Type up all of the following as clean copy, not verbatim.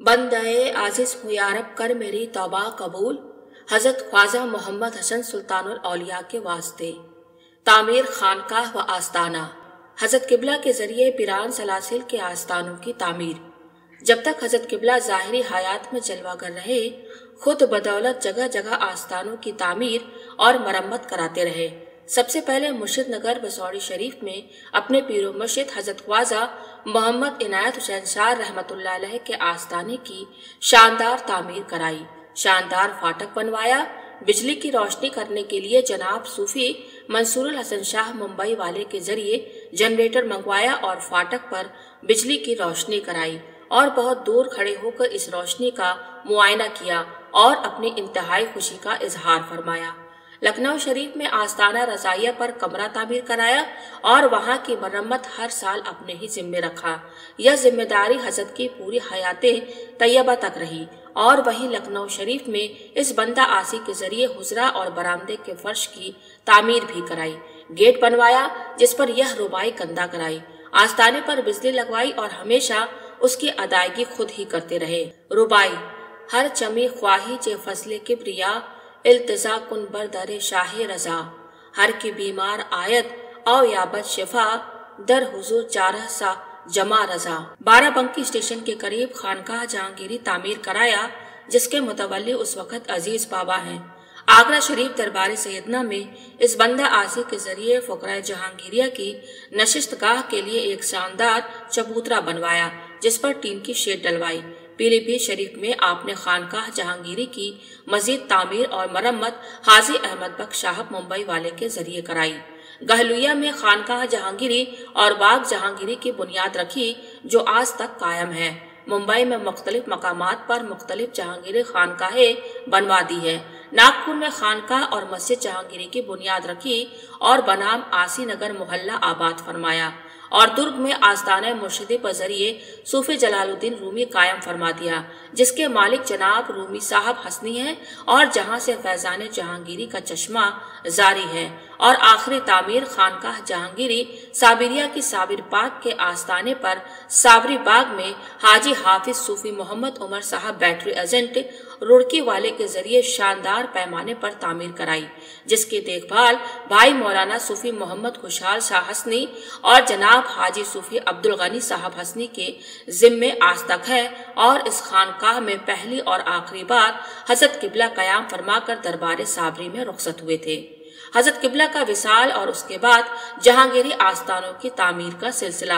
बंदे आजिज हूँ यारब कर मेरी तौबा कबूल। हजरत ख्वाजा मोहम्मद हसन सुल्तानुल औलिया के वास्ते। तामीर खानकाह व आस्ताना। हजरत किबला के जरिए पिरान सलासिल के आस्तानों की तामीर। जब तक हजरत किबला ज़ाहिरी हयात में जलवागर रहे, खुद बदौलत जगह जगह आस्तानों की तामीर और मरम्मत कराते रहे। सबसे पहले मुर्शिद नगर बसौड़ी शरीफ में अपने पीरो मुर्शिद हजरत ख्वाजा मोहम्मद इनायत हुसैन शाह रहमतुल्लाह अलैह के आस्ताने की शानदार तामीर कराई। शानदार फाटक बनवाया। बिजली की रोशनी करने के लिए जनाब सूफी मंसूरुल हसन शाह मुंबई वाले के जरिए जनरेटर मंगवाया और फाटक पर बिजली की रोशनी कराई और बहुत दूर खड़े होकर इस रोशनी का मुआयना किया और अपनी इंतहाई खुशी का इजहार फरमाया। लखनऊ शरीफ में आस्ताना रजाइया पर कमरा तामीर कराया और वहाँ की मरम्मत हर साल अपने ही जिम्मे रखा। यह जिम्मेदारी हजरत की पूरी हयाते तैयबा तक रही। और वहीं लखनऊ शरीफ में इस बंदा आसी के जरिए हुजरा और बरामदे के फर्श की तामीर भी कराई। गेट बनवाया जिस पर यह रुबाई कंधा कराई। आस्ताने पर बिजली लगवाई और हमेशा उसकी अदायगी खुद ही करते रहे। रुबाई हर चमी ख्वाही जे फजले किब्रिया इल्तिजा कुन बर दरे शाहे रजा। हर की बीमार आयत औ याबत शिफा दर हुजूर चारह सा जमा रजा। बाराबंकी स्टेशन के करीब खानकाह जहांगीरी तामीर कराया जिसके मुतवल्ली उस वक्त अजीज बाबा हैं। आगरा शरीफ दरबार सैयदना में इस बंदा आसी के जरिए फुकराए जहांगीरिया की नशिस्तगाह के लिए एक शानदार चबूतरा बनवाया जिस पर टीन की शेड डलवाई। पीलीभीत शरीफ में आपने खानकाह जहांगीरी की मजीद तामीर और मरम्मत हाजी अहमद बख्श साहब मुंबई वाले के जरिए कराई। गहलुइया में खानकाह जहांगीरी और बाग जहांगीरी की बुनियाद रखी जो आज तक कायम है। मुंबई में मुख्तलिफ मकामात पर मुख्तलिफ जहांगीरी खानकाहें बनवा दी है। नागपुर में खानकाह और मस्जिद जहांगीरी की बुनियाद रखी और बनाम आसी नगर मोहल्ला आबाद फरमाया और दुर्ग में आस्ताना मुर्शिदी पर जरिए सूफी जलालुद्दीन रूमी कायम फरमा दिया जिसके मालिक जनाब रूमी साहब हसनी हैं और जहां से फैजान जहांगीरी का चश्मा जारी है। और आखिरी तामीर खानकाह जहांगीरी साबिरिया की साबिर पाक के आस्ताने पर साबरी बाग में हाजी हाफिज सूफी मोहम्मद उमर साहब बैटरी एजेंट रुड़की वाले के जरिए शानदार पैमाने पर तामीर कराई जिसकी देखभाल भाई मौलाना सूफी मोहम्मद खुशहाल शाह हसनी और जनाब हाजी सूफी अब्दुल गनी साहब हसनी के जिम्मे आज तक है। और इस खानकाह में पहली और आखिरी बार हजरत किबला कयाम फरमाकर दरबार साबरी में रुखसत हुए थे। हजरत किबला का विसाल और उसके बाद जहांगीरी आस्थानों की तामीर का सिलसिला।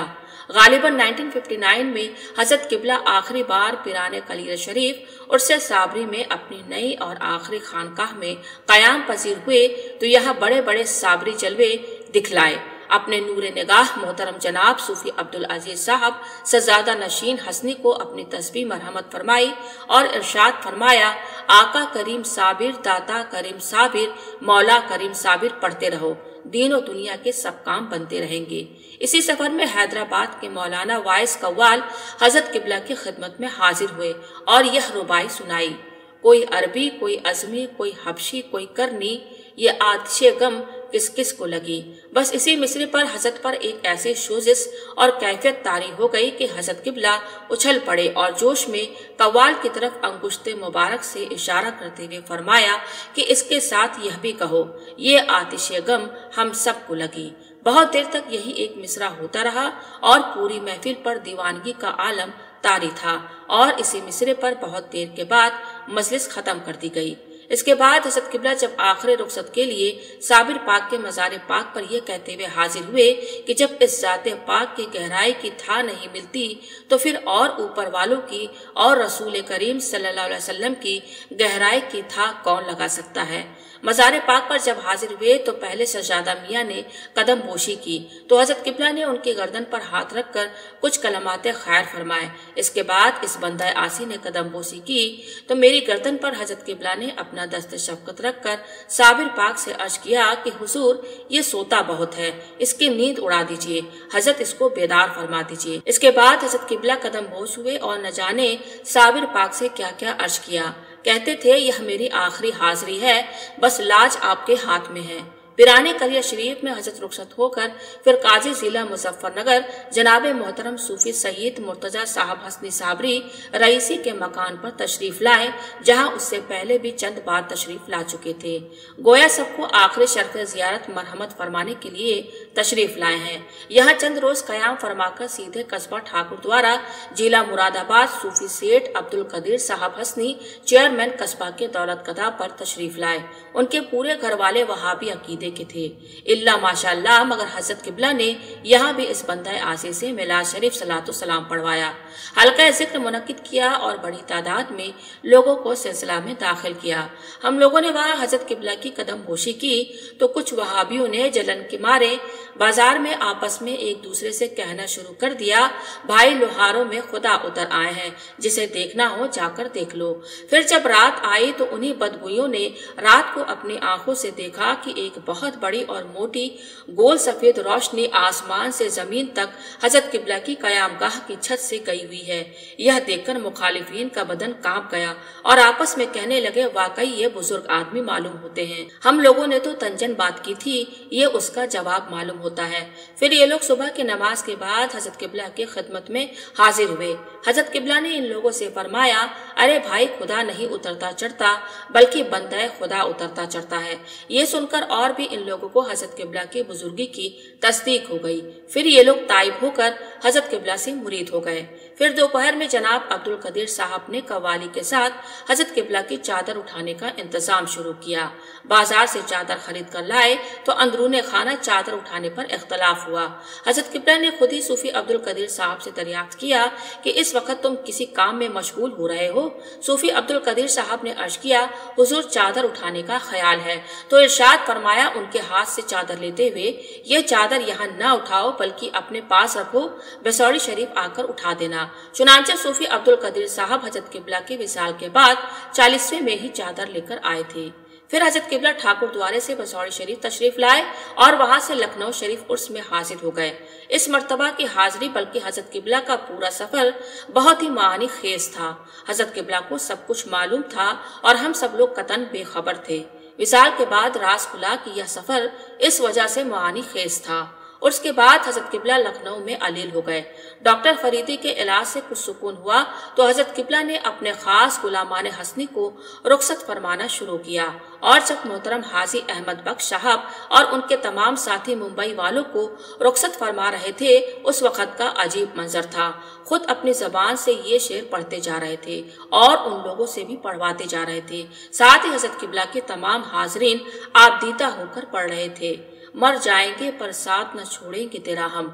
गालिबन 1959 में हजरत किबला आखिरी बार पिराने कलील शरीफ उर्से साबरी में अपनी नई और आखिरी खानकाह में कयाम पजीर हुए तो यहाँ बड़े बड़े साबरी जलवे दिखलाए। अपने नूरे निगाह मोहतरम जनाब सूफी अब्दुल अजीज साहब सजादा नशीन हसनी को अपनी तस्बीह मरहमत फरमाई और इरशाद फरमाया, आका करीम साबिर दाता करीम साबिर मौला करीम साबिर पढ़ते रहो, दीन और दुनिया के सब काम बनते रहेंगे। इसी सफर में हैदराबाद के मौलाना वाइस कव्वाल हजरत किबला की खिदमत में हाजिर हुए और यह रुबाई सुनाई। कोई अरबी, कोई अजमी, कोई हबशी, कोई करनी, ये आतिशे गम किस किस को लगी। बस इसी मिसरे पर हजरत पर एक ऐसी सोजिश और कैफियत तारी हो गई कि हजरत किबला उछल पड़े और जोश में कव्वाल की तरफ अंगुश्ते मुबारक से इशारा करते हुए फरमाया कि इसके साथ यह भी कहो, ये आतिशे गम हम सबको लगी। बहुत देर तक यही एक मिसरा होता रहा और पूरी महफिल पर दीवानगी का आलम तारी था और इसी मिसरे पर बहुत देर के बाद मजलिस खत्म कर दी गई। इसके बाद हजरत किबला जब आखिरी रुखसत के लिए साबिर पाक के मज़ार पाक पर यह कहते हुए हाजिर हुए कि जब इस जाते पाक की गहराई की था नहीं मिलती तो फिर और ऊपर वालों की और रसूल करीम सल्लल्लाहु अलैहि वसल्लम की गहराई की था कौन लगा सकता है। मज़ार पाक पर जब हाजिर हुए तो पहले शहजादा मियाँ ने कदम बोशी की तो हजरत किबला ने उनकी गर्दन पर हाथ रखकर कुछ कलमाते खैर फरमाए। इसके बाद इस बंदा आसी ने कदम बोशी की तो मेरी गर्दन पर हजरत किबला ने अपना दस्ते शफकत रखकर साबिर पाक से अर्ज किया कि हुजूर ये सोता बहुत है, इसकी नींद उड़ा दीजिए, हजरत इसको बेदार फरमा दीजिए। इसके बाद हजरत किबला कदम बोश हुए और न जाने साबिर पाक से क्या क्या अर्ज किया। कहते थे, यह मेरी आखिरी हाजिरी है, बस लाज आपके हाथ में है। पिराने कलिया शरीफ में हजरत रुखसत होकर फिर काजी जिला मुजफ्फरनगर जनाब मोहतरम सूफी सैयद मुर्तजा साहब हसनी साबरी रईसी के मकान पर तशरीफ लाए, जहां उससे पहले भी चंद बार तशरीफ ला चुके थे। गोया सबको आखिरी शर्फ जियारत मरहमत फरमाने के लिए तशरीफ लाए हैं। यहाँ चंद रोज कयाम फरमाकर सीधे कस्बा ठाकुर द्वारा जिला मुरादाबाद सूफी सेठ अब्दुल कदीर साहब हसनी चेयरमैन कस्बा के दौलत कदा पर तशरीफ लाए। उनके पूरे घर वाले वहाबी अकीदे के थे, इल्ला माशाअल्लाह, मगर हजरत किबला ने यहाँ भी इस बंदा आसी से मिलाद शरीफ सलातो सलाम पढ़वाया, हल्का जिक्र मुनक्किद किया और बड़ी तादाद में लोगों को सिलसिला में दाखिल किया। हम लोगों ने वहाँ हजरत किबला की कदम बोशी की तो कुछ वहाबियों ने जलन के मारे बाजार में आपस में एक दूसरे से कहना शुरू कर दिया, भाई लोहारों में खुदा उतर आए हैं, जिसे देखना हो जाकर देख लो। फिर जब रात आई तो उन्हीं बदबुइयों ने रात को अपनी आंखों से देखा कि एक बहुत बड़ी और मोटी गोल सफेद रोशनी आसमान से जमीन तक हजरत किबला की कयामगाह की छत से गई हुई है। यह देखकर मुखालिफिन का बदन कांप गया और आपस में कहने लगे, वाकई ये बुजुर्ग आदमी मालूम होते हैं। हम लोगों ने तो तंजन बात की थी, ये उसका जवाब मालूम होता है। फिर ये लोग सुबह की नमाज के बाद हजरत किबला की खिदमत में हाजिर हुए। हजरत किबला ने इन लोगों से फरमाया, अरे भाई, खुदा नहीं उतरता चढ़ता बल्कि बंदा खुदा उतरता चढ़ता है। ये सुनकर और भी इन लोगों को हजरत किबला की बुजुर्गी की तस्दीक हो गई। फिर ये लोग ताइब होकर हजरत किबला से मुरीद हो गए। फिर दोपहर में जनाब अब्दुल कदीर साहब ने कव्वाली के साथ हजरत किबला की चादर उठाने का इंतजाम शुरू किया। बाजार से चादर खरीद कर लाए तो अंदरूने खाना चादर उठाने पर इख्तलाफ हुआ। हजरत किबला ने खुद ही सूफी अब्दुल कदीर साहब से दरियाफ्त किया कि इस वक्त तुम किसी काम में मशगूल हो रहे हो। सूफी अब्दुल कदीर साहब ने अर्ज किया, हुजूर चादर उठाने का ख्याल है। तो इरशाद फरमाया उनके हाथ से चादर लेते हुए, ये चादर यहाँ न उठाओ बल्कि अपने पास रखो, बसौड़ी शरीफ आकर उठा देना। चुनांचे सूफी अब्दुल कदीर साहब हजरत किबला के विसाल के बाद 40वें में ही चादर लेकर आए थे। फिर हजरत किबला ठाकुर द्वारे से बसौड़ी शरीफ तशरीफ लाए और वहां से लखनऊ शरीफ उर्स में हाजिर हो गए। इस मर्तबा की हाजिरी बल्कि हजरत किबला का पूरा सफर बहुत ही मानी खेज था। हजरत किबला को सब कुछ मालूम था और हम सब लोग कतन बेखबर थे। विसाल के बाद राज खुला कि यह सफर इस वजह से मानी खेज था। और उसके बाद हजरत किबला लखनऊ में अलील हो गए। डॉक्टर फरीदी के इलाज से कुछ सुकून हुआ तो हजरत किबला ने अपने खास गुलामान हसनी को रुखसत फरमाना शुरू किया और जब मोहतरम हाजी अहमद बख्श साहब और उनके तमाम साथी मुंबई वालों को रुखसत फरमा रहे थे, उस वक्त का अजीब मंजर था। खुद अपनी जबान से ये शेर पढ़ते जा रहे थे और उन लोगों से भी पढ़वाते जा रहे थे। साथ ही हजरत किबला के तमाम हाजरीन आबदीदा होकर पढ़ रहे थे, मर जाएंगे पर साथ न छोड़ेंगे तेरा हम,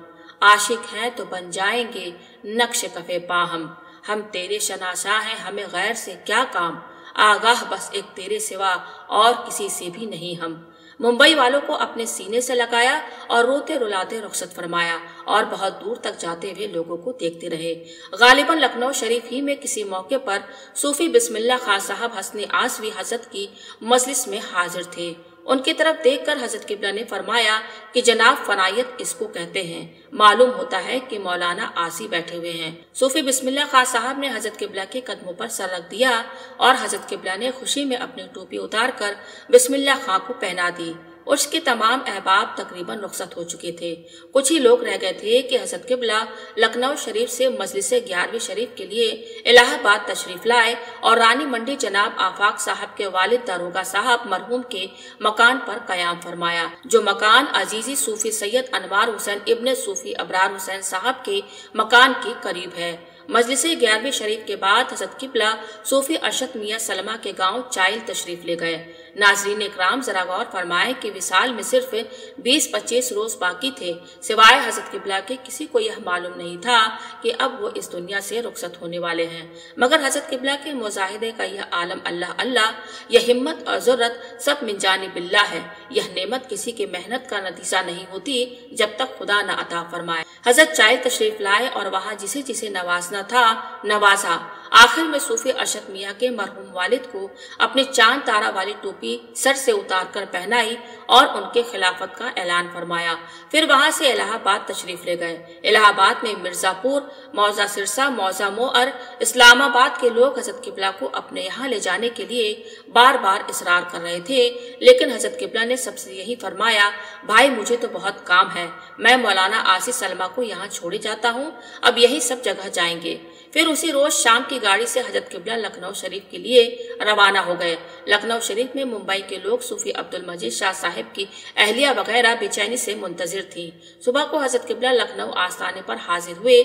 आशिक हैं तो बन जाएंगे नक्श कफे पाहम, हम तेरे शनाशा हैं हमें गैर से क्या काम, आगाह बस एक तेरे सिवा और किसी से भी नहीं हम। मुंबई वालों को अपने सीने से लगाया और रोते रुलाते रुखसत फरमाया और बहुत दूर तक जाते हुए लोगों को देखते रहे। गालिबन लखनऊ शरीफ ही में किसी मौके पर सूफी बिस्मिल्लाह खां साहब हसनी आसवी हजरत की मजलिस में हाजिर थे। उनकी तरफ देखकर हजरत किबला ने फरमाया कि जनाब फनायत इसको कहते हैं, मालूम होता है कि मौलाना आसी बैठे हुए हैं। सूफी बिस्मिल्लाह खां साहब ने हजरत किबला के कदमों पर सर रख दिया और हजरत किबला ने खुशी में अपनी टोपी उतार कर बिस्मिल्लाह खां को पहना दी। उसके तमाम अहबाब तकरीबन रुखसत हो चुके थे। कुछ ही लोग रह गए थे कि हजरत किबला लखनऊ शरीफ से मजलिस 11वीं शरीफ के लिए इलाहाबाद तशरीफ लाए और रानी मंडी जनाब आफाक साहब के वालिद दारोगा साहब मरहूम के मकान पर कयाम फरमाया, जो मकान अजीजी सूफी सैयद अनवार हुसैन इब्ने सूफी अबरार हुसैन साहब के मकान के करीब है। मजलिस 11वीं शरीफ के बाद हजरत किबला सूफी अरशद मियां सलमा के गांव चाइल तशरीफ ले गए। नाजरीन इकराम, जरा गौर फरमाएं कि विसाल में सिर्फ 20-25 रोज बाकी थे। सिवाय हजरत किबला के किसी को यह मालूम नहीं था कि अब वो इस दुनिया से रुखसत होने वाले हैं, मगर हजरत किबला के मुजाहिदे का यह आलम अल्लाह अल्लाह, यह हिम्मत और ज़ुर्रत सब मिन जानिबिल्लाह है। यह नेमत किसी के मेहनत का नतीजा नहीं होती जब तक खुदा न अता फरमाए। हजरत चाइल तशरीफ लाए और वहाँ जिसे जिसे नवाजना था नवाजा। آخر میں صوفی ارشد میاں کے مرحوم والد کو اپنی چاند تارا والی ٹوپی سر سے اتار کر پہنائی اور ان کے خلافت کا اعلان فرمایا۔ پھر وہاں سے الہ آباد تشریف لے گئے۔ الہ آباد میں مرزا پور، موضع سرسا، موضع موئر، اسلام آباد کے لوگ حضرت قبلہ کو اپنے یہاں لے جانے کے لیے بار بار اصرار کر رہے تھے، لیکن حضرت قبلہ نے سب سے یہی فرمایا، بھائی مجھے تو بہت کام ہے، میں مولانا آصی سلمہ کو یہاں چھوڑے جاتا ہوں، اب یہی سب جگہ جائیں گے۔ پھر اسی روز شام کی گاڑی سے حضرت قبلہ لکھنؤ شریف کے لیے روانہ ہو گئے۔ لکھنؤ شریف میں ممبئی کے لوگ صوفی عبدالمجید شاہ صاحب کی اہلیہ وغیرہ بے چینی سے منتظر تھی۔ صبح کو حضرت قبلہ لکھنؤ آستانے پر حاضر ہوئے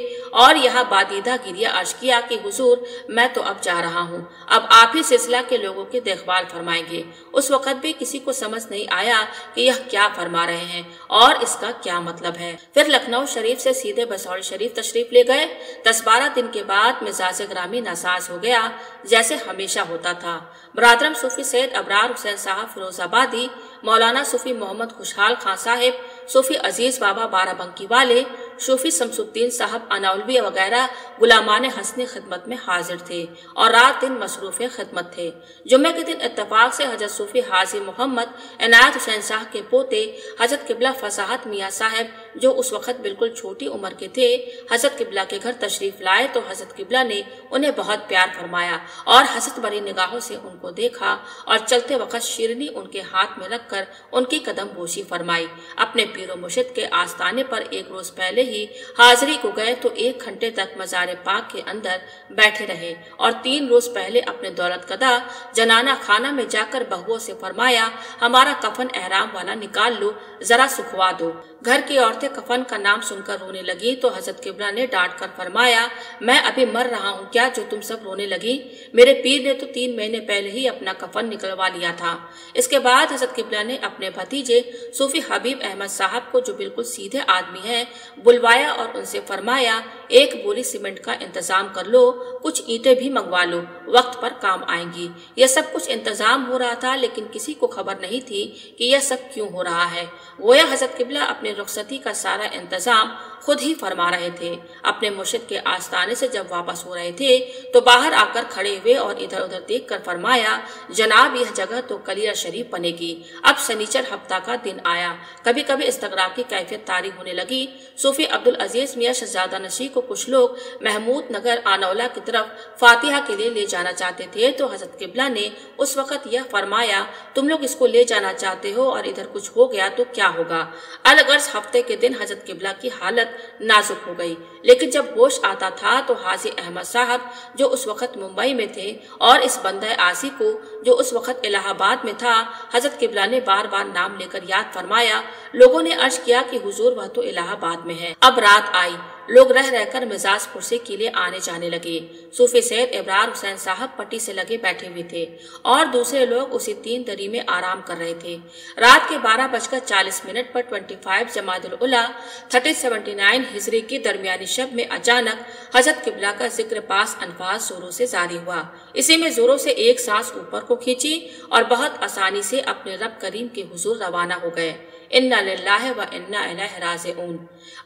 اور یہاں بادیدہ گریہ عرض کیا کہ حضور میں تو اب جا رہا ہوں، اب آپ ہی سلسلہ کے لوگوں کی دیکھ بھال فرمائیں گے۔ اس وقت بھی کسی کو سمجھ نہیں آیا کہ یہ کیا فرما رہے ہیں اور اس کا کیا مطلب ہے۔ پھر لکھنؤ شریف سے سیدھے بسوڑی شریف تشریف لے گئے۔ 10-12 دن کے بعد مزاج گرامی ناساز ہو گیا جیسے ہمیشہ ہوتا تھا۔ برادرم صوفی سید ابرار حسین صاحب فیروز آبادی، مولانا صوفی محمد خوشحال خان صاحب، صوفی عزیز بابا بارہ بنکی والے، صوفی شمس الدین صاحب اناولوی وغیرہ غلامان حسنی خدمت میں حاضر تھے اور رات دن مصروف خدمت تھے۔ جمعے کے دن اتفاق سے حضرت صوفی حاجی محمد عنایت حسین صاحب کے پوتے حضرت قبلہ فصاحت میاں صاحب، جو اس وقت بالکل چھوٹی عمر کے تھے، حضرت قبلہ کے گھر تشریف لائے تو حضرت قبلہ نے انہیں بہت پیار فرمایا اور حسرت بھری نگاہوں سے ان کو دیکھا اور چلتے وقت شیرنی ان کے ہاتھ میں رکھ کر ان کی قدم بوسی فرمائی۔ اپنے پیر و مرشد کے آستانے پر ایک روز پہلے ہی حاضری کو گئے تو 1 گھنٹے تک مزار پاک کے اندر بیٹھے رہے اور 3 روز پہلے اپنے دولت کدہ جنانہ خانہ میں جا کر بہوؤں سے فرمایا، ہمارا کفن احرام والا نکال لو، ذرا سکھوا دو۔ گھر کی عورتیں کفن کا نام سن کر رونے لگی تو حضرت قبلہ نے ڈانٹ کر فرمایا، میں ابھی مر رہا ہوں کیا جو تم سب رونے لگی؟ میرے پیر نے تو 3 مہینے پہلے ہی اپنا کفن نکلوا لیا تھا۔ اس کے بعد حضرت قبلہ نے اپنے بھتیجے صوفی حبیب احمد صاحب کو، جو بالکل سیدھے آدمی ہیں، بلوایا اور ان سے فرمایا، 1 بوری سیمنٹ کا انتظام کر لو، کچھ اینٹیں بھی منگوا لو، وقت پر کام آئیں گی۔ یہ سب کچھ انتظام ہو رہا تھا لیکن کسی کو خبر نہیں تھی کہ یہ سب کیوں ہو رہا ہے۔ گویا حضرت قبلہ اپنے رخصتی کا سارا انتظام خود ہی فرما رہے تھے۔ اپنے مرشد کے آستانے سے جب واپس ہو رہے تھے تو باہر آ کر کھڑے ہوئے اور ادھر ادھر دیکھ کر فرمایا، جناب یہ جگہ تو کلیرہ شریف بنے گی، اب سنیچر ہفتہ کا دن آیا۔ کبھی کبھی استغراق کی کیفیت طاری ہونے لگی۔ صوفی عبدالعزیز میاں شہزادہ نشی کو کچھ لوگ محمود نگر آنولہ کی طرف فاتحہ کے لیے لے جانا چاہتے تھے تو حضرت قبلہ نے اس وقت یہ فرمایا، تم لوگ اس کو لے جانا چاہتے ہو اور ادھر کچھ ہو گیا تو کیا ہوگا؟ الغرض ہفتے کے دن حضرت قبلہ کی حالت نازک ہو گئی، لیکن جب ہوش آتا تھا تو حاجی احمد صاحب جو اس وقت ممبئی میں تھے اور اس بندہ آسی کو جو اس وقت الہ آباد میں تھا، حضرت قبلہ نے بار بار نام لے کر یاد فرمایا۔ لوگوں نے عرض کیا کہ حضور وہ تو الہ آباد میں ہے۔ اب رات آئی، لوگ رہ رہ کر مزاج پرسی کے لیے آنے جانے لگے۔ صوفی سید ابرار حسین صاحب پٹی سے لگے بیٹھے ہوئے تھے اور دوسرے لوگ اسی 3 دری میں آرام کر رہے تھے۔ رات کے 12:40 پر 25 جمادی الاولیٰ 3079 ہجری کی درمیانی شب میں اچانک حضرت قبلہ کا ذکر پاس انفاس زوروں سے جاری ہوا۔ اسی میں زوروں سے ایک سانس اوپر کو کھینچی اور بہت آسانی سے اپنے رب کریم کے حضور روانہ ہو گئے۔ انا للہ و انا الیہ راجعون۔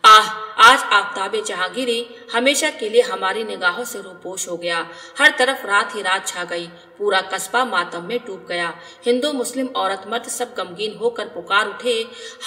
آج آفتاب جہانگیری ہمیشہ کے لیے ہماری نگاہوں سے روپوش ہو گیا۔ ہر طرف رات ہی رات چھا گئی، پورا قصبہ ماتم میں ڈوب گیا۔ ہندو مسلم عورت مرد سب غمگین ہو کر پکار اٹھے،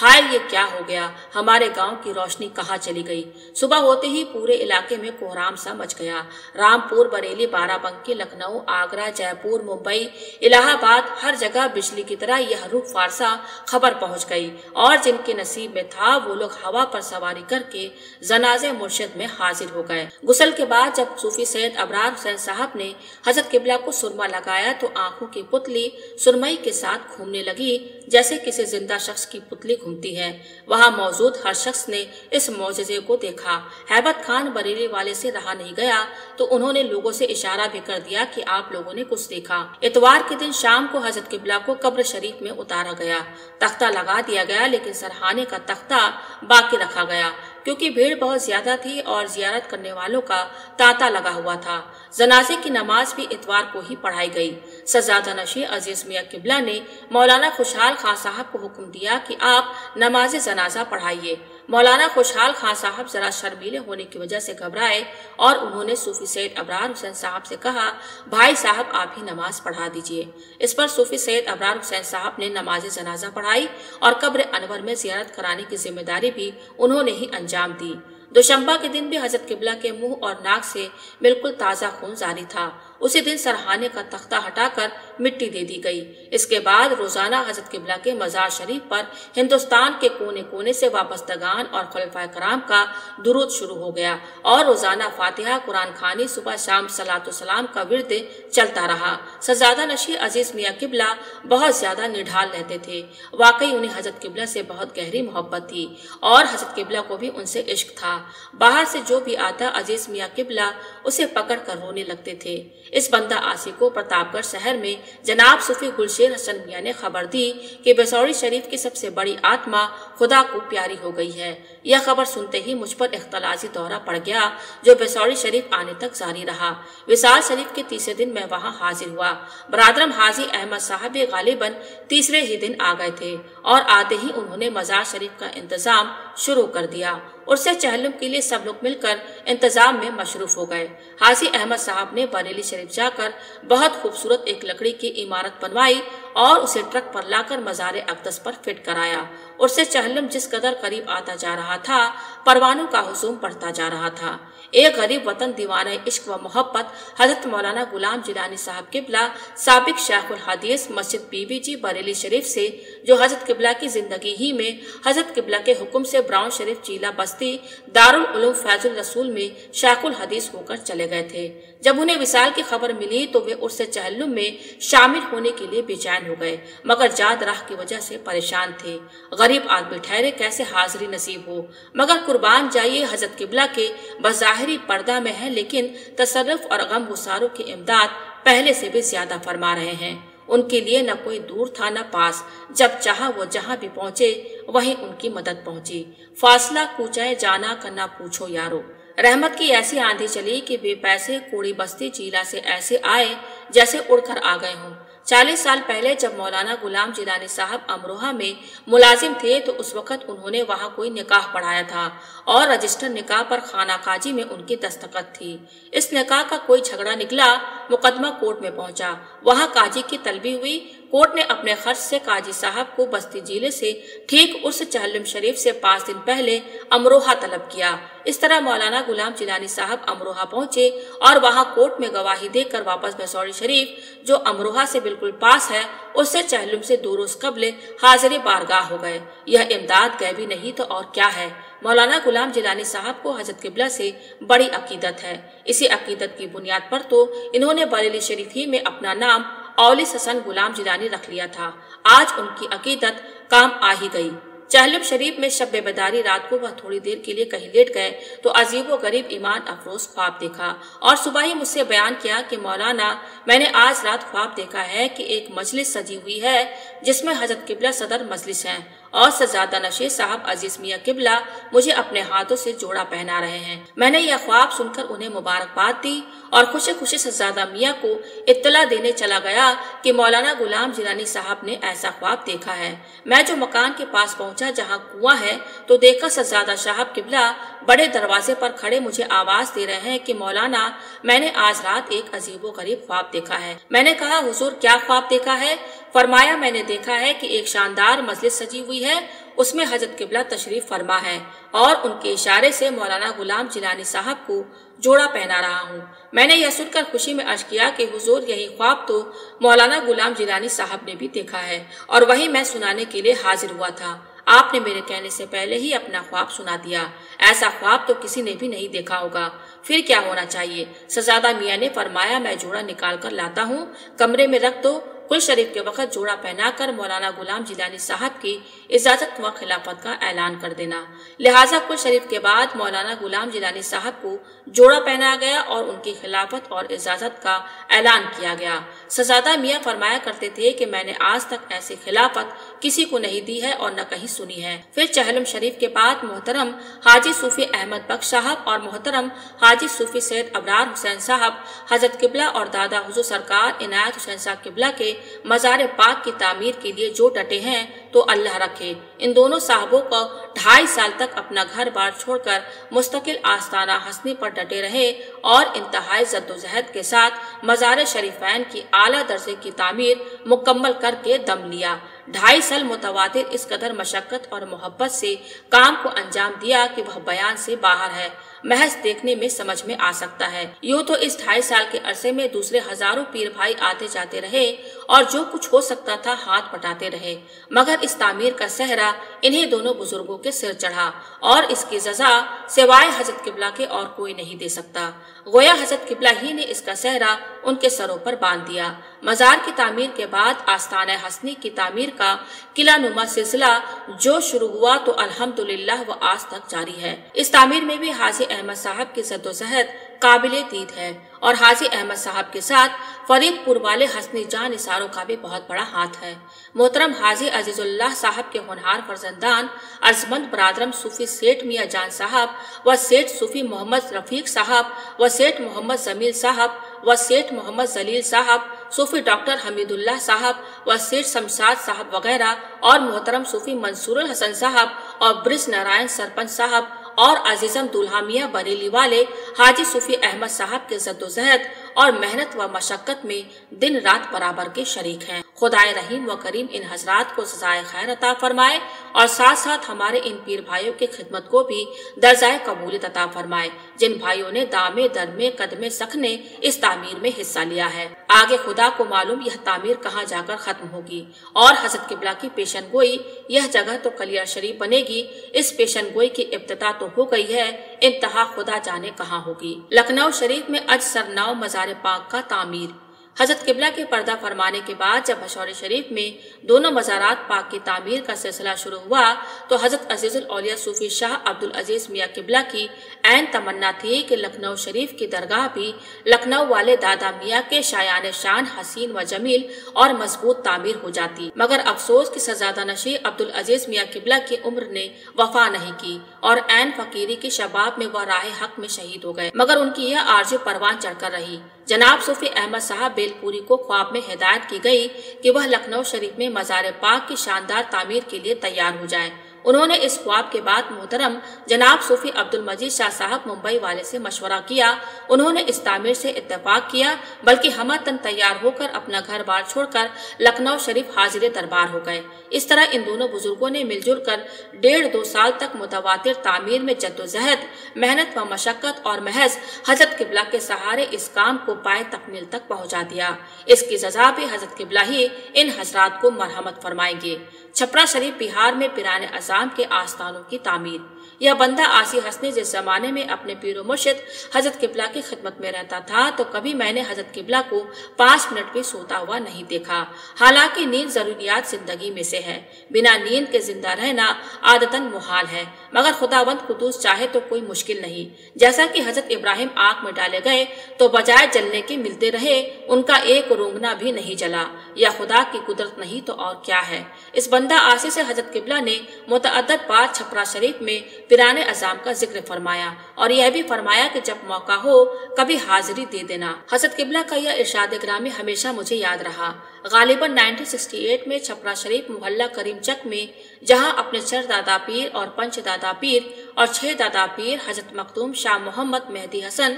ہائے یہ کیا ہو گیا، ہمارے گاؤں کی روشنی کہاں چلی گئی؟ صبح ہوتے ہی پورے علاقے میں کوہرام سا مچ گیا۔ رامپور، بریلی، بارہ بنکی، لکھنؤ، آگرہ، جے پور، ممبئی، الہ آباد، ہر جگہ بجلی کی طرح یہ روح فارسا خبر پہنچ گئی اور جن کے نصیب میں تھا وہ لوگ ہوا پر سواری کر کے جنازے مرشد میں حاضر ہو گئے۔ غسل کے بعد جب صوفی سید ابرار حسین صاحب نے حضرت قبلہ کو سرما لگایا تو آنکھوں کی پتلی سرمئی کے ساتھ گھومنے لگی جیسے کسی زندہ شخص کی پتلی گھومتی ہے۔ وہاں موجود ہر شخص نے اس معجزے کو دیکھا۔ ہیبت خان بریلی والے سے رہا نہیں گیا تو انہوں نے لوگوں سے اشارہ بھی کر دیا کہ آپ لوگوں نے کچھ دیکھا۔ اتوار کے دن شام کو حضرت قبلہ کو قبر شریف میں اتارا گیا، تختہ لگا دیا گیا لیکن سرحانے کا تختہ باقی رکھا گیا کیونکہ بھیڑ بہت زیادہ تھی اور زیارت کرنے والوں کا تانتا لگا ہوا تھا۔ جنازے کی نماز بھی اتوار کو ہی پڑھائی گئی۔ شہزادہ نشی عزیز میاں قبلہ نے مولانا خوشحال خان صاحب کو حکم دیا کہ آپ نماز جنازہ پڑھائیے۔ मौलाना खुशहाल खां साहब जरा शर्मीले होने की वजह से घबराए और उन्होंने सूफी सैयद अबरार हुसैन साहब से कहा, भाई साहब आप ही नमाज पढ़ा दीजिए। इस पर सूफी सैयद अबरार हुसैन साहब ने नमाज जनाजा पढ़ाई और कब्र अनवर में जियारत कराने की जिम्मेदारी भी उन्होंने ही अंजाम दी। दोशंबा के दिन भी हजरत किबला के मुंह और नाक से बिल्कुल ताज़ा खून जारी था। उसी दिन सरहाने का तख्ता हटाकर मिट्टी दे दी गई। इसके बाद रोजाना हजरत किबला के मजार शरीफ पर हिंदुस्तान के कोने कोने से वाबस्तगान और खलीफाए कराम का दुरूद शुरू हो गया और रोजाना फातिहा, कुरान खानी, सुबह शाम सलातो सलाम का विर्द चलता रहा। सजादा नशी अजीज मियाँ किबला बहुत ज्यादा निढाल रहते थे। वाकई उन्हें हजरत किबला से बहुत गहरी मोहब्बत थी और हजरत किबला को भी उनसे इश्क था। बाहर से जो भी आता अजीज मियाँ किबला उसे पकड़ कर रोने लगते थे। इस बंदा आसी को प्रतापगढ़ शहर में जनाब सूफी गुलशेर हसन मियाँ ने खबर दी कि बेसौरी शरीफ की सबसे बड़ी आत्मा खुदा को प्यारी हो गई है। यह खबर सुनते ही मुझ पर इख्तलाजी दौरा पड़ गया जो बेसौरी शरीफ आने तक जारी रहा। विसाल शरीफ के तीसरे दिन मैं वहां हाजिर हुआ। बरादरम हाजी अहमद साहब भी गालिबन तीसरे ही दिन आ गए थे और आते ही उन्होंने मजार शरीफ का इंतजाम शुरू कर दिया। उससे चहलुम के लिए सब लोग मिलकर इंतजाम में मशरूफ हो गए। हाजी अहमद साहब ने बरेली शरीफ जाकर बहुत खूबसूरत एक लकड़ी की इमारत बनवाई और उसे ट्रक पर लाकर मजार अक़दस पर फिट कराया। उससे चहलुम जिस कदर करीब आता जा रहा था, परवानों का हुजूम बढ़ता जा रहा था। एक गरीब वतन दीवाना इश्क व मोहब्बत हजरत मौलाना गुलाम जिलानी साहब किबला साबिक शेखुल हदीस मस्जिद बीबी जी बरेली शरीफ से, जो हजरत किबला की जिंदगी ही में हजरत किबला के हुक्म से ब्राउन शरीफ चीला बस्ती दारुल उलूम फैजुल रसूल में शेखुल हदीस होकर चले गए थे। जब उन्हें विसाल की खबर मिली तो वे उससे चहल्लुम में शामिल होने के लिए बेचैन हो गए, मगर जाद राह की वजह से परेशान थे। गरीब आदमी ठहरे कैसे हाजिरी नसीब हो, मगर कुर्बान जाइए हजरत किबला के बज़ाहिरी पर्दा में है, लेकिन तसर्रुफ और गम गुसारों की इमदाद पहले से भी ज्यादा फरमा रहे हैं। उनके लिए न कोई दूर था न पास, जब चाहा वो जहाँ भी पहुँचे वहीं उनकी मदद पहुँची। फासला कूचाए जाना करना पूछो यारो। रहमत की ऐसी आंधी चली कि बेपैसे कोड़ी बस्ती चीला से ऐसे आए जैसे उड़कर आ गए हों। 40 साल पहले जब मौलाना गुलाम जिलानी साहब अमरोहा में मुलाजिम थे तो उस वक्त उन्होंने वहां कोई निकाह पढ़ाया था और रजिस्टर निकाह पर खाना काजी में उनकी दस्तखत थी। इस निकाह का कोई झगड़ा निकला, मुकदमा कोर्ट में पहुंचा। वहां काजी की तलबी हुई। कोर्ट ने अपने खर्च से काजी साहब को बस्ती जिले से ठीक उस चहल्लुम शरीफ से 5 दिन पहले अमरोहा तलब किया। इस तरह मौलाना गुलाम जिलानी साहब अमरोहा पहुंचे और वहां कोर्ट में गवाही देकर वापस बेसौरी शरीफ, जो अमरोहा से बिल्कुल पास है, उससे चहल्लुम से 2 रोज कबले हाजिर बारगाह हो गए। यह इमदाद गैबी नहीं तो और क्या है। मौलाना गुलाम जिलानी साहब को हजरत किबला से बड़ी अकीदत है। इसी अकीदत की बुनियाद पर तो इन्होंने बरेली शरीफ ही में अपना नाम औलिस हसन गुलाम जिलानी रख लिया था। आज उनकी अकीदत काम आ ही गई। चहल्लुम शरीफ में शब बेदारी रात को वह थोड़ी देर के लिए कहीं लेट गए तो अजीब व गरीब ईमान अफरोज ख्वाब देखा और सुबह ही मुझसे बयान किया कि मौलाना, मैंने आज रात ख्वाब देखा है कि एक मजलिस सजी हुई है जिसमें हजरत किबला सदर मजलिस हैं और सजादा नशीर साहब अजीज मियाँ किबला मुझे अपने हाथों से जोड़ा पहना रहे हैं। मैंने यह ख्वाब सुनकर उन्हें मुबारकबाद दी और खुशी खुशी सजादा मियाँ को इत्तला देने चला गया कि मौलाना गुलाम जिलानी साहब ने ऐसा ख्वाब देखा है। मैं जो मकान के पास पहुंचा जहां कुआं है तो देखा सजादा साहब किबला बड़े दरवाजे पर खड़े मुझे आवाज दे रहे हैं कि मौलाना, मैंने आज रात एक अजीबो गरीब ख्वाब देखा है। मैंने कहा, हुजूर क्या ख्वाब देखा है? फरमाया, मैंने देखा है कि एक शानदार मजलिस सजी हुई है, उसमें हजरत किबला तशरीफ फरमा है और उनके इशारे से मौलाना गुलाम जिलानी साहब को जोड़ा पहना रहा हूँ। मैंने यह सुनकर खुशी में अर्ज किया कि हुजूर, यही ख्वाब तो मौलाना गुलाम जिलानी साहब ने भी देखा है और वही मैं सुनाने के लिए हाजिर हुआ था। आपने मेरे कहने से पहले ही अपना ख्वाब सुना दिया। ऐसा ख्वाब तो किसी ने भी नहीं देखा होगा। फिर क्या होना चाहिए? सजादा मियाँ ने फरमाया, मैं जोड़ा निकाल कर लाता हूँ, कमरे में रख दो। कुल शरीफ के वक्त जोड़ा पहनाकर मौलाना गुलाम जिलानी साहब की इजाजत व खिलाफत का ऐलान कर देना। लिहाजा कुल शरीफ के बाद मौलाना गुलाम जिलानी साहब को जोड़ा पहना गया और उनकी खिलाफत और इजाजत का ऐलान किया गया। सजादा मियाँ फरमाया करते थे कि मैंने आज तक ऐसी खिलाफत किसी को नहीं दी है और न कहीं सुनी है। फिर चहल्लुम शरीफ के बाद मोहतरम हाजी सूफी अहमद बख्श साहब और मोहतरम हाजी सूफी सैयद अबरार हुसैन साहब हजरत किबला और दादा हुजूर सरकार इनायत हुसैन साहब किबला के मजार पाक की तामीर के लिए जो डटे हैं तो تو اللہ رکھے ان دونوں صاحبوں کو 2.5 سال تک اپنا گھر بار چھوڑ کر مستقل آستانہ حسنی پر ڈٹے رہے اور انتہائی جدوجہد کے ساتھ مزار شریفین کی اعلیٰ درجے کی تعمیر مکمل کر کے دم لیا۔ 2.5 سال متواتر اس قدر مشقت اور محبت سے کام کو انجام دیا کہ وہ بیان سے باہر ہے، محض دیکھنے میں سمجھ میں آ سکتا ہے۔ یوں تو اس 2.5 سال کے عرصے میں دوسرے ہزاروں پیر بھائی آتے جاتے رہے اور جو کچھ ہو سکتا تھا ہاتھ بٹاتے رہے، مگر اس تعمیر کا صحرا انہیں دونوں بزرگوں کے سر چڑھا اور اس کی جزا سوائے حضرت قبلہ کے اور کوئی نہیں دے سکتا۔ گویا حضرت قبلہ ہی نے اس کا صحرا ان کے سروں پر باندھ دیا۔ مزار کی تعمیر کے بعد آستانہ حسنی کی تعمیر کا قلعہ نما سلسلہ جو شروع ہوا تو الحمدللہ وہ آج تک جاری ہے۔ اس تعمیر میں بھی حاجی احمد صاحب کی جدوجہد قابل دید ہے اور حاجی احمد صاحب کے ساتھ فرید پور والے حسنی جان نثاروں کا بھی بہت بڑا ہاتھ ہے۔ محترم حاجی عزیز اللہ صاحب کے ہونہار فرزندان ارجمند برادرم صوفی سیٹھ میاں جان صاحب و سیٹھ صوفی محمد رفیق صاحب و سیٹھ محمد جمیل صاحب و سیٹھ محمد جلیل صاحب، صوفی ڈاکٹر حمید اللہ صاحب و سیٹھ شمشاد صاحب وغیرہ، اور محترم صوفی منصور الحسن صاحب اور برج نارائن سرپنچ صاحب اور عزیزم دولہا میاں بریلی والے حاجی صوفی احمد صاحب کے جدوجہد اور محنت و مشقت میں دن رات برابر کے شریک ہیں۔ خدائے رحیم و کریم ان حضرات کو سزائے خیر عطا فرمائے اور ساتھ ساتھ ہمارے ان پیر بھائیوں کی خدمت کو بھی درجۂ قبولیت عطا فرمائے جن بھائیوں نے دامے درمے قدمے سخنے اس تعمیر میں حصہ لیا ہے۔ آگے خدا کو معلوم یہ تعمیر کہاں جا کر ختم ہوگی اور حضرت قبلہ کی پیشن گوئی یہ جگہ تو کلیہ شریف بنے گی۔ اس پیشن گوئی کی ابتدا تو ہو گئی ہے، انتہا خدا جانے کہاں ہوگی۔ لکھنؤ شریف میں اج سرنو مزار پاک کا تعمیر۔ حضرت قبلہ کے پردہ فرمانے کے بعد جب مشور شریف میں دونوں مزارات پاک کی تعمیر کا سلسلہ شروع ہوا تو حضرت عزیز الاولیاء صوفی شاہ عبدالعزیز میاں قبلہ کی عین تمنا تھی کہ لکھنؤ شریف کی درگاہ بھی لکھنؤ والے دادا میاں کے شایان شان حسین و جمیل اور مضبوط تعمیر ہو جاتی، مگر افسوس کہ سزادہ نشین عبدالعزیز میاں قبلہ کی عمر نے وفا نہیں کی اور عین فقیری کی شباب میں وہ راہ حق میں شہید ہو گئے، مگر ان کی یہ آرزو پروان چڑھ کر رہی۔ جناب صوفی احمد صاحب بیل پوری کو خواب میں ہدایت کی گئی کہ وہ لکھنؤ شریف میں مزار پاک کی شاندار تعمیر کے لیے تیار ہو جائے۔ انہوں نے اس خواب کے بعد محترم جناب صوفی عبدالمجید شاہ صاحب ممبئی والے سے مشورہ کیا۔ انہوں نے اس تعمیر سے اتفاق کیا، بلکہ ہمہ تیار ہو کر اپنا گھر بار چھوڑ کر لکھنؤ شریف حاضر دربار ہو گئے۔ اس طرح ان دونوں بزرگوں نے مل جل کر 1.5-2 سال تک متواتر تعمیر میں جدوجہد، محنت و مشقت اور محض حضرت قبلہ کے سہارے اس کام کو پائے تکمیل تک پہنچا دیا۔ اس کی جزا بھی حضرت قبلہ ہی ان حضرات کو مرحمت فرمائیں گے۔ چھپرا شریف بہار میں پیران اعظام کے آستانوں کی تعمیر۔ یہ بندہ آسی حسنی جس زمانے میں اپنے پیر و مرشد حضرت قبلہ کی خدمت میں رہتا تھا تو کبھی میں نے حضرت قبلہ کو 5 منٹ بھی سوتا ہوا نہیں دیکھا، حالانکہ نیند ضروریات زندگی میں سے ہے، بنا نیند کے زندہ رہنا عادتاً محال ہے، مگر خداوند قدوس چاہے تو کوئی مشکل نہیں۔ جیسا کہ حضرت ابراہیم آگ میں ڈالے گئے تو بجائے جلنے کے ملتے رہے، ان کا ایک رونگنا بھی نہیں جلا، یا خدا کی قدرت نہیں تو اور کیا ہے۔ اس بندہ آسی سے حضرت قبلہ نے متعدد بار چھپرا شریف میں پیران اعظام کا ذکر فرمایا اور یہ بھی فرمایا کہ جب موقع ہو کبھی حاضری دے دینا۔ حضرت قبلہ کا یہ ارشاد گرامی ہمیشہ مجھے یاد رہا۔ غالباً 1968 میں چھپرا شریف محلہ کریم چک میں جہاں اپنے 4 دادا پیر اور 5 دادا پیر اور 6 دادا پیر حضرت مخدوم شاہ محمد مہدی حسن،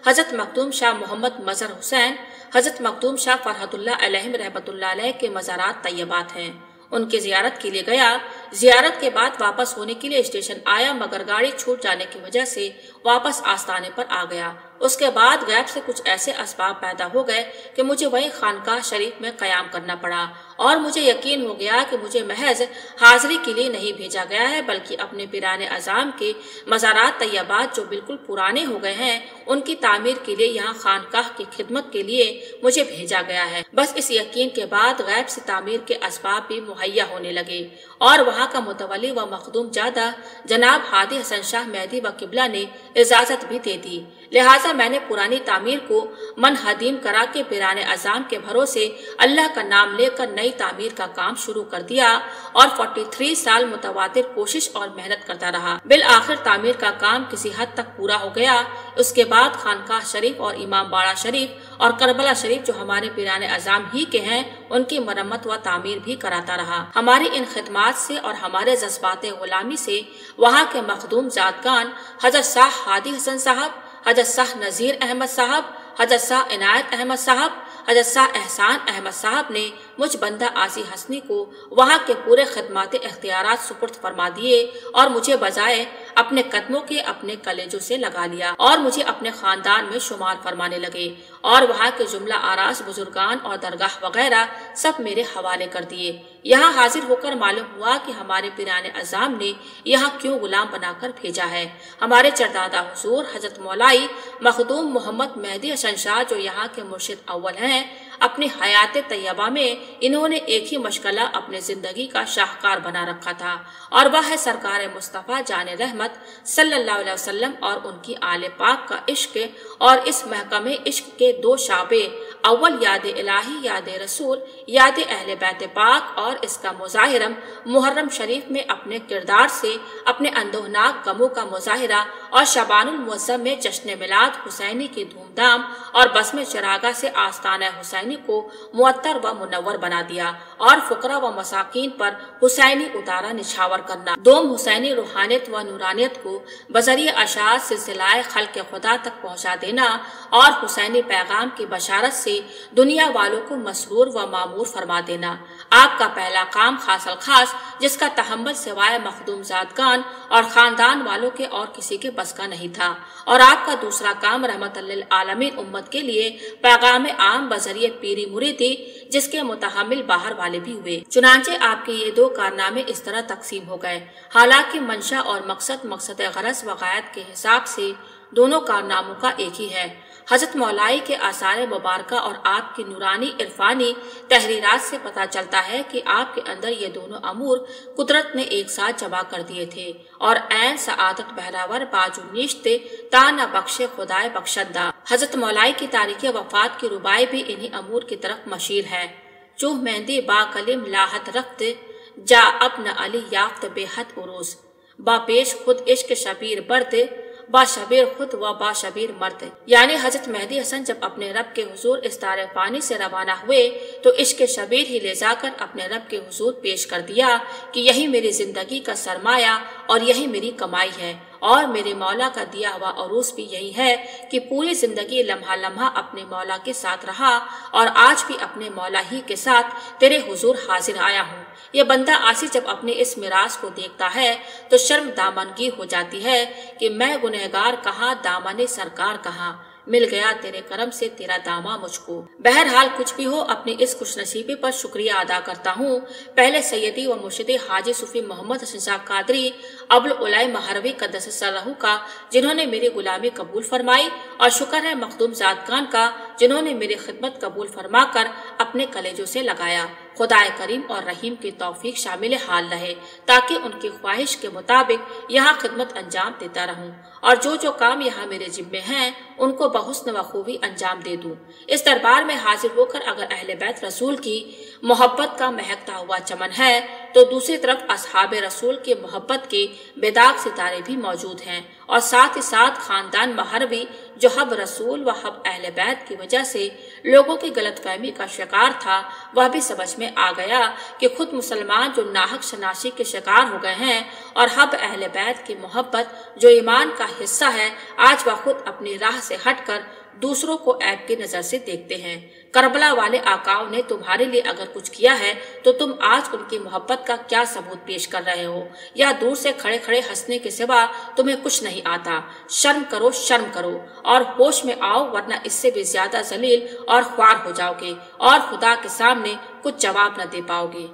حضرت مخدوم شاہ محمد مظہر حسین، حضرت مخدوم شاہ فرحت اللہ علیہم رحمۃ اللہ علیہ کے مزارات طیبات ہیں، ان کی زیارت کے لیے گیا۔ زیارت کے بعد واپس ہونے کے لیے اسٹیشن آیا، مگر گاڑی چھوٹ جانے کی وجہ سے واپس آستانے پر آ گیا۔ اس کے بعد غیب سے کچھ ایسے اسباب پیدا ہو گئے کہ مجھے وہی خانقاہ شریف میں قیام کرنا پڑا اور مجھے یقین ہو گیا کہ مجھے محض حاضری کے لیے نہیں بھیجا گیا ہے بلکہ اپنے پیران اعظام کے مزارات طیبات جو بالکل پرانے ہو گئے ہیں ان کی تعمیر کے لیے یہاں خانقاہ کی خدمت کے لیے مجھے بھیجا گیا ہے۔ بس اس یقین کے بعد غیب سے تعمیر کے اسباب بھی مہیا ہونے لگے اور وہاں کا متولی و مخدوم جادہ جناب ہادی حسن شاہ مہدی و قبلہ نے اجازت بھی دے دی۔ लिहाजा मैंने पुरानी तामीर को मनहदीम करा के पिराने अजाम के भरोसे अल्लाह का नाम लेकर नई तामीर का काम शुरू कर दिया और 43 साल मुतवातिर कोशिश और मेहनत करता रहा। बिल आखिर तामीर का काम किसी हद तक पूरा हो गया। उसके बाद खानकाह शरीफ और इमाम बाड़ा शरीफ और करबला शरीफ जो हमारे पिराने अजाम ही के हैं, उनकी मरम्मत व तामीर भी कराता रहा। हमारी इन खिदमात से और हमारे जज्बात गुलामी से वहाँ के मखदूम जादगान हजरत शाह हादी हसन साहब, हजरत शाह नजीर अहमद साहब, हजरत शाह इनायत अहमद साहब, हजरत शाह एहसान अहमद साहब ने मुझ बंदा आसी हसनी को वहाँ के पूरे खदमात इख्तियारात सुपुर्द फरमा दिए और मुझे बजाय अपने कदमों के अपने कलेजों से लगा लिया और मुझे अपने खानदान में शुमार फरमाने लगे और वहाँ के जुमला आरास बुजुर्गान और दरगाह वगैरह सब मेरे हवाले कर दिए। यहाँ हाजिर होकर मालूम हुआ कि हमारे पिराने अजाम ने यहाँ क्यों गुलाम बनाकर भेजा है। हमारे चरदादा हुजूर हजरत मौलाई मखदूम मोहम्मद मेहदी हसन शाह जो यहाँ के मुर्शिद अव्वल हैं, अपनी हयात तैयबा में इन्होंने एक ही मशगला अपने जिंदगी का शाहकार बना रखा था और वह है सरकार मुस्तफ़ा जान रहमत सल्लल्लाहु अलैहि वसल्लम और उनकी आले पाक का इश्क। और इस महकमे इश्क के दो शाबे, अव्वल याद इलाही याद रसूल याद अहले बैत पाक और इसका मुजाहिरम मुहर्रम शरीफ में अपने किरदार से अपने अंदोहनाक गमों का मुजाहिरा और शबानुल मुअज़्ज़म में जश्न मिलाद हुसैनी की धूमधाम और बस्म चरागा से आस्ताना हुसैनी को मुअत्तर व मुनव्वर बना दिया और फुकरा व मसाकीन पर हुसैनी उतारा निछावर करना, दोम हुसैनी रूहानियत व नूरानियत को बजरिए अशार सिलसिलाए खल्क़ खुदा तक पहुँचा देना और हुसैनी पैगाम की बशारत से दुनिया वालों को मसरूर व मामूर फरमा देना आपका पहला काम खासल खास, जिसका तहम्मुल सिवाय मखदूम जादगान और खानदान वालों के और किसी के बस का नहीं था। और आपका दूसरा काम रहमतुल लिल आलमीन उम्मत के लिए पैगाम आम बजरिए पीरी मुरीदी, जिसके मुतहम्मिल बाहर वाले भी हुए। चुनांचे आपके ये दो कारनामे इस तरह तकसीम हो गए। हालांकि मंशा और मकसद गरज व गायत के हिसाब से दोनों कारनामों का एक ही है। हजरत मौलाई के आसार मुबारका और आपकी नूरानी इरफानी तहरीरात से पता चलता है कि आपके अंदर ये दोनों अमूर कुदरत ने एक साथ जमा कर दिए थे और ऐन सआदत बहरावर बाजू निश्ते ताना बख्शे खुदाए बख्शदा। हजरत मौलाई की तारीख वफात की रुबाई भी इन्हीं अमूर की तरफ मशीर है। चूह मेहंदी बा कलिम लाहत रख्त जा अपना अली याफ्त बेहद उरूस बा पेश खुद इश्क शबीर बर्द बाशबीर खुद व बाशबीर मर्द। यानी हजरत मेहदी हसन जब अपने रब के हुजूर इस तारे पानी से रवाना हुए तो इश्क शबीर ही ले जाकर अपने रब के हुजूर पेश कर दिया कि यही मेरी जिंदगी का सरमाया और यही मेरी कमाई है और मेरे मौला का दिया हुआ अरूस भी यही है कि पूरी जिंदगी लम्हा लम्हा अपने मौला के साथ रहा और आज भी अपने मौला ही के साथ तेरे हुजूर हाजिर आया हूँ। यह बंदा आसी जब अपने इस मिराज को देखता है तो शर्म दामनगी हो जाती है कि मैं गुनहगार कहाँ, दामने सरकार कहाँ, मिल गया तेरे करम से तेरा दामा मुझको। बहरहाल कुछ भी हो, अपनी इस खुशनसीबी पर शुक्रिया अदा करता हूँ पहले सैयदी व मुर्शिदी हाजी सूफी मोहम्मद हसन शाह कादरी अबुल उलाई महरवी कद्दस सिर्रहू का, जिन्होंने मेरी गुलामी कबूल फरमाई, और शुक्र है मखदूम जादगान का जिन्होंने मेरी खिदमत कबूल फरमा कर अपने कलेजों से लगाया। खुदाए करीम और रहीम की तौफीक शामिल हाल रहे ताकि उनकी ख्वाहिश के मुताबिक यहाँ खिदमत अंजाम देता रहूं और जो काम यहाँ मेरे जिम्मे हैं उनको बहुस्न बखूबी अंजाम दे दूं। इस दरबार में हाजिर होकर अगर अहले बैत रसूल की मोहब्बत का महकता हुआ चमन है तो दूसरी तरफ असहाबे रसूल के मोहब्बत के बेदाग सितारे भी मौजूद हैं और साथ ही साथ खानदान महरवी जो हब रसूल व हब अहले बैत की वजह से लोगों की गलतफहमी का शिकार था, वह भी समझ में आ गया कि खुद मुसलमान जो नाहक शनाशी के शिकार हो गए हैं और हब अहले बैत की मोहब्बत जो ईमान का हिस्सा है, आज वह खुद अपनी राह से हटकर दूसरों को ऐब की नजर से देखते हैं। करबला वाले आकाओं ने तुम्हारे लिए अगर कुछ किया है तो तुम आज उनकी मोहब्बत का क्या सबूत पेश कर रहे हो, या दूर से खड़े खड़े हंसने के सिवा तुम्हें कुछ नहीं आता। शर्म करो और होश में आओ, वरना इससे भी ज्यादा जलील और ख्वार हो जाओगे और खुदा के सामने कुछ जवाब न दे पाओगे।